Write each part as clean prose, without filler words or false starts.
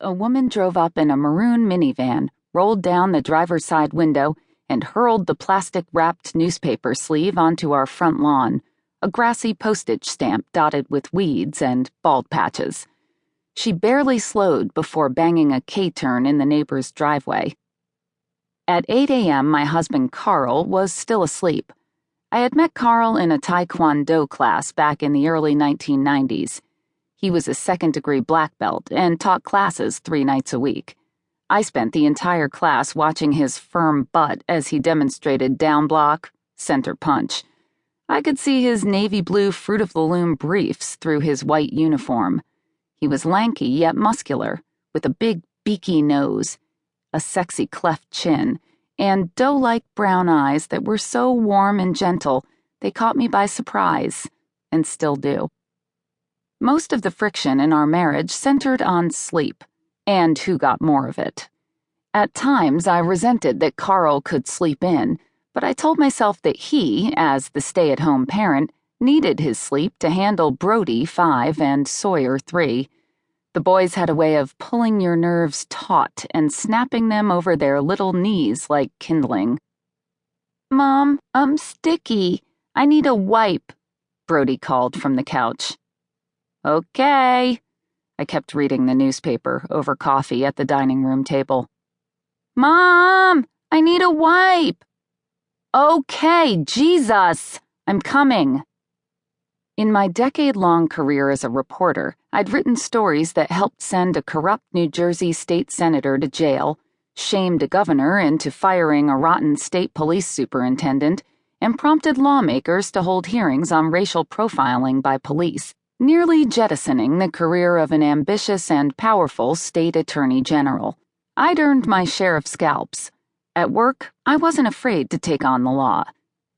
A woman drove up in a maroon minivan, rolled down the driver's side window, and hurled the plastic-wrapped newspaper sleeve onto our front lawn, a grassy postage stamp dotted with weeds and bald patches. She barely slowed before banging a K-turn in the neighbor's driveway. At 8 a.m., my husband Carl was still asleep. I had met Carl in a Taekwondo class back in the early 1990s. He was a second-degree black belt and taught classes 3 nights a week. I spent the entire class watching his firm butt as he demonstrated down block, center punch. I could see his navy blue fruit-of-the-loom briefs through his white uniform. He was lanky yet muscular, with a big beaky nose, a sexy cleft chin, and doe-like brown eyes that were so warm and gentle they caught me by surprise, and still do. Most of the friction in our marriage centered on sleep, and who got more of it. At times, I resented that Carl could sleep in, but I told myself that he, as the stay-at-home parent, needed his sleep to handle Brody 5 and Sawyer 3. The boys had a way of pulling your nerves taut and snapping them over their little knees like kindling. "Mom, I'm sticky. I need a wipe," Brody called from the couch. "Okay." I kept reading the newspaper over coffee at the dining room table. "Mom, I need a wipe." "Okay, Jesus, I'm coming." In my decade-long career as a reporter, I'd written stories that helped send a corrupt New Jersey state senator to jail, shamed a governor into firing a rotten state police superintendent, and prompted lawmakers to hold hearings on racial profiling by police, nearly jettisoning the career of an ambitious and powerful state attorney general. I'd earned my share of scalps. At work, I wasn't afraid to take on the law.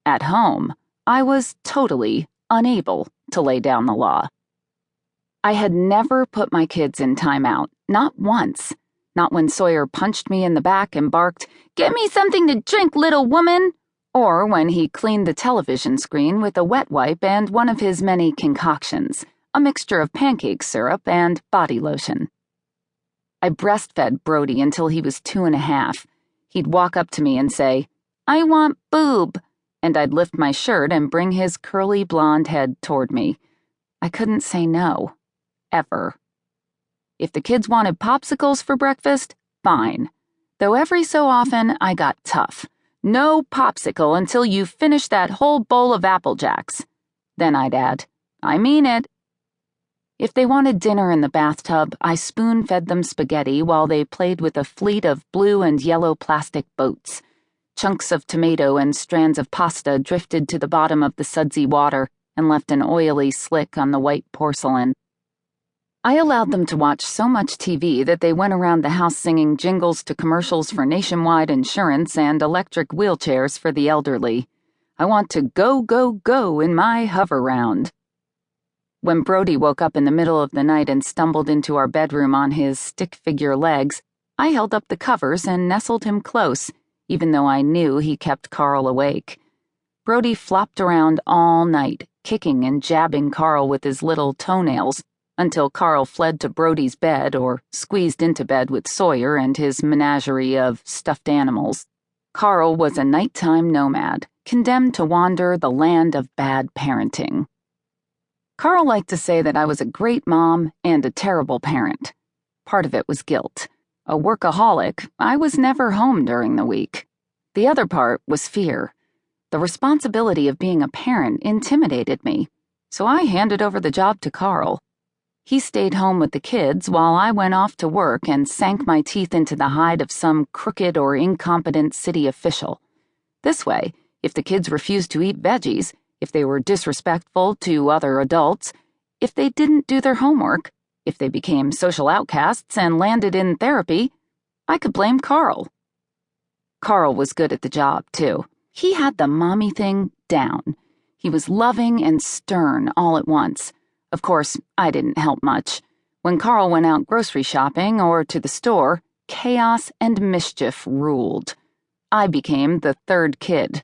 At home, I was totally unable to lay down the law. I had never put my kids in timeout, not once. Not when Sawyer punched me in the back and barked, "Get me something to drink, little woman!" Or when he cleaned the television screen with a wet wipe and one of his many concoctions, a mixture of pancake syrup and body lotion. I breastfed Brody until he was 2.5. He'd walk up to me and say, "I want boob," and I'd lift my shirt and bring his curly blonde head toward me. I couldn't say no. Ever. If the kids wanted popsicles for breakfast, fine. Though every so often I got tough. "No popsicle until you finish that whole bowl of Apple Jacks." Then I'd add, "I mean it." If they wanted dinner in the bathtub, I spoon-fed them spaghetti while they played with a fleet of blue and yellow plastic boats. Chunks of tomato and strands of pasta drifted to the bottom of the sudsy water and left an oily slick on the white porcelain. I allowed them to watch so much TV that they went around the house singing jingles to commercials for nationwide insurance and electric wheelchairs for the elderly. I want to go, go, go in my hover-round. When Brody woke up in the middle of the night and stumbled into our bedroom on his stick-figure legs, I held up the covers and nestled him close, even though I knew he kept Carl awake. Brody flopped around all night, kicking and jabbing Carl with his little toenails, until Carl fled to Brody's bed or squeezed into bed with Sawyer and his menagerie of stuffed animals. Carl was a nighttime nomad, condemned to wander the land of bad parenting. Carl liked to say that I was a great mom and a terrible parent. Part of it was guilt. A workaholic, I was never home during the week. The other part was fear. The responsibility of being a parent intimidated me, so I handed over the job to Carl. He stayed home with the kids while I went off to work and sank my teeth into the hide of some crooked or incompetent city official. This way, if the kids refused to eat veggies, if they were disrespectful to other adults, if they didn't do their homework, if they became social outcasts and landed in therapy, I could blame Carl. Carl was good at the job, too. He had the mommy thing down. He was loving and stern all at once. Of course, I didn't help much. When Carl went out grocery shopping or to the store, chaos and mischief ruled. I became the third kid.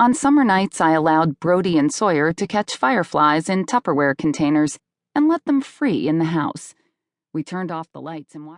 On summer nights, I allowed Brody and Sawyer to catch fireflies in Tupperware containers and let them free in the house. We turned off the lights and watched.